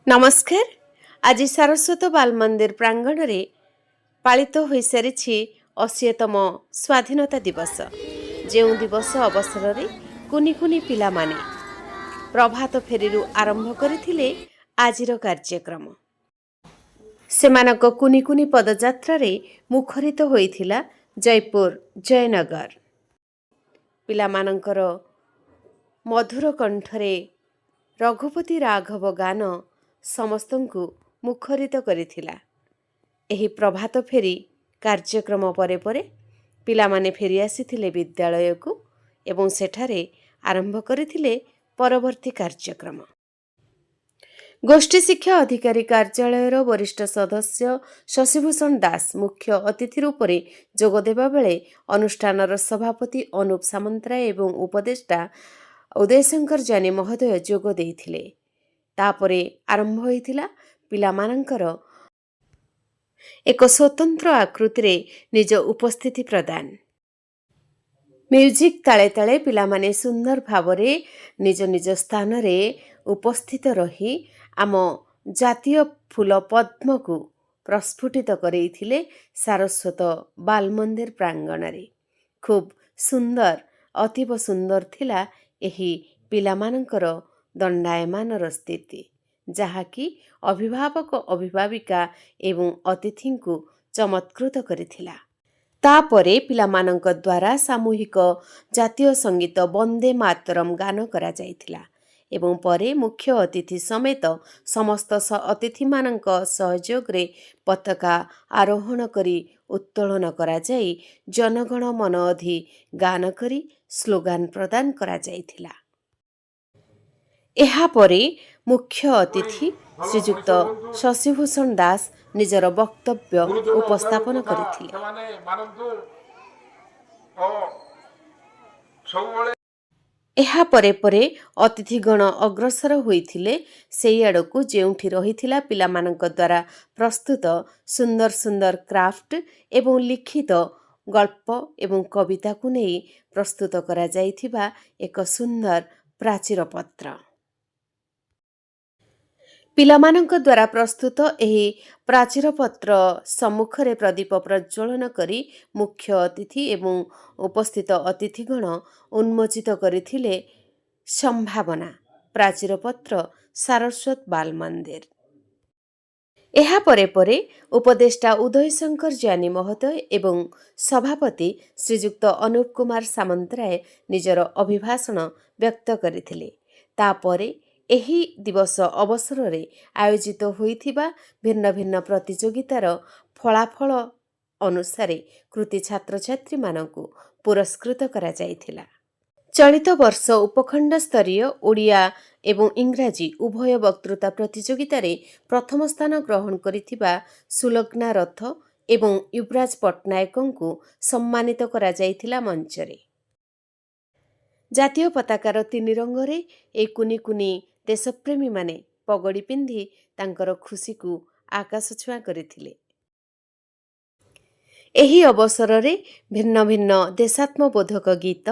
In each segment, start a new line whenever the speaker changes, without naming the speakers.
नमस्कार। आज सारस्वत बाल मंदिर प्रांगण रे पालित हो सारी 80तम स्वाधीनता दिवस। जो दिवस अवसर रे कुनी कुनी पिला माने प्रभात फेरी आरंभ करथिले आजिर कार्यक्रम। सेमानक कुनी कुनी पदयात्रा रे मुखरित होइथिला जयपुर जयनगर। पिलामानंकर मधुर कंठरे रघुपति राघव गान समस्तंकु मुखरित करिथिला। एही प्रभात फेरी कार्यक्रम परे परे पिलामाने फेरी आसीथिले विद्यालय को एवं सेठारे आरंभ करिथिले परवर्ती कार्यक्रम। गोष्ठी शिक्षा अधिकारी कार्यालयर वरिष्ठ सदस्य शशिभूषण दास मुख्य अतिथि रूप में जोग देबा बेले अनुष्ठानर सभापति अनुप सामंतराय एवं उपदेष्टा उदयशंकर जानी महोदय जोग देइथिले। तापरे आरंभ होइथिला पिलामानंकर एक स्वतंत्र आकृति रे निज उपस्थिति प्रदान। म्यूजिक ताले ताले पिलामाने सुंदर भावरे निज निज स्थान रे उपस्थित रही आम जातीय फूल पद्म को प्रस्फुटित करैथिले सारस्वत बाल मंदिर प्रांगण रे। खूब सुंदर अतीव सुंदर थिला एही पिलामानंकर दंडायमान स्थिति, जहाँकि अभिभावक अभिभाविका एवं अतिथि को चमत्कृत करिथिला। तापरे पिलामानंक द्वारा सामूहिक जातीय संगीत वंदे मातरम गान करा जाइथिला एवं परे मुख्य अतिथि समेत समस्त अतिथि मानंक सहयोग रे पताका आरोहण करी उत्तोलन करा जाई जनगण मन अधि गान करी स्लोगान प्रदान करा जाइथिला। एहा परे मुख्य अतिथि श्रीजुक्त शशिभूषण दास निजर वक्तव्य उपस्थापन करथिले। एहा परे परे अतिथिगण अग्रसर होइथिले सेई आडकु जेउठी रहिथिला पिलामानंक द्वारा प्रस्तुत सुंदर सुंदर क्राफ्ट एवं लिखित गल्प एवं कविता को नहीं प्रस्तुत करा जाइथिबा एक सुंदर प्राचीर पत्र। पिलामानंक द्वारा प्रस्तुत एही प्राचीर पत्र सम्मुखरे प्रदीप प्रज्वलन करी मुख्य अतिथि एवं उपस्थित अतिथिगण उन्मोचित करिथिले संभावना प्राचीर पत्र सारस्वत बाल मंदिर। एहा परे परे उपदेष्टा उदयशंकर जानी महोदय एवं सभापति श्रीजुक्त अनुप कुमार सामंतराय निजर अभिभाषण व्यक्त करथिले। तापरे एही दिवस अवसर रे आयोजित होइथिबा भिन्न भिन्न प्रतियोगितार फलाफल अनुसारे कृति छात्र छात्री मानकु पुरस्कृत करा जाइथिला। चलित वर्ष उपखंड स्तरीय ओडिया एवं इंग्राजी उभय वक्तृता प्रतियोगिता रे प्रथम स्थान ग्रहण करिथिबा सुलग्ना रथ एवं युवराज पट्टनायकंकु सम्मानित करा जाइथिला मंच रे। जातीय पताकार तीन रंगरे ए कुनी कुनी देशप्रेमी माने पगड़ी पिंधि तांकर खुशी को आकाश छुआ करथिले। एही अवसर रे भिन्न भिन्न देशात्मबोधक गीत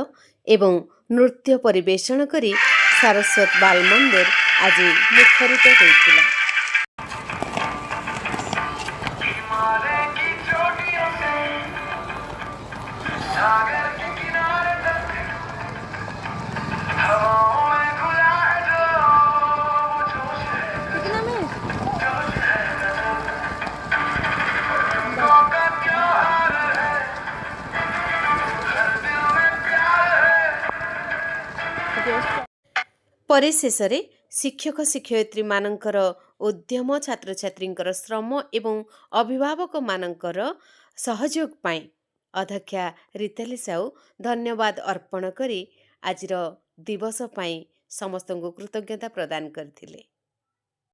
एवं नृत्य परिवेषण करी सारस्वत बाल मंदिर आज मुखरित होइथिला। परिशेषरे शिक्षक शिक्षयित्री मानंकर उद्यम छात्र छात्रींकर श्रम एवं अभिभावक मानंकर सहयोग पाई अध्यक्षा रिताली साहू धन्यवाद अर्पण करी आजिर दिवस पाई समस्त कृतज्ञता प्रदान करथिले।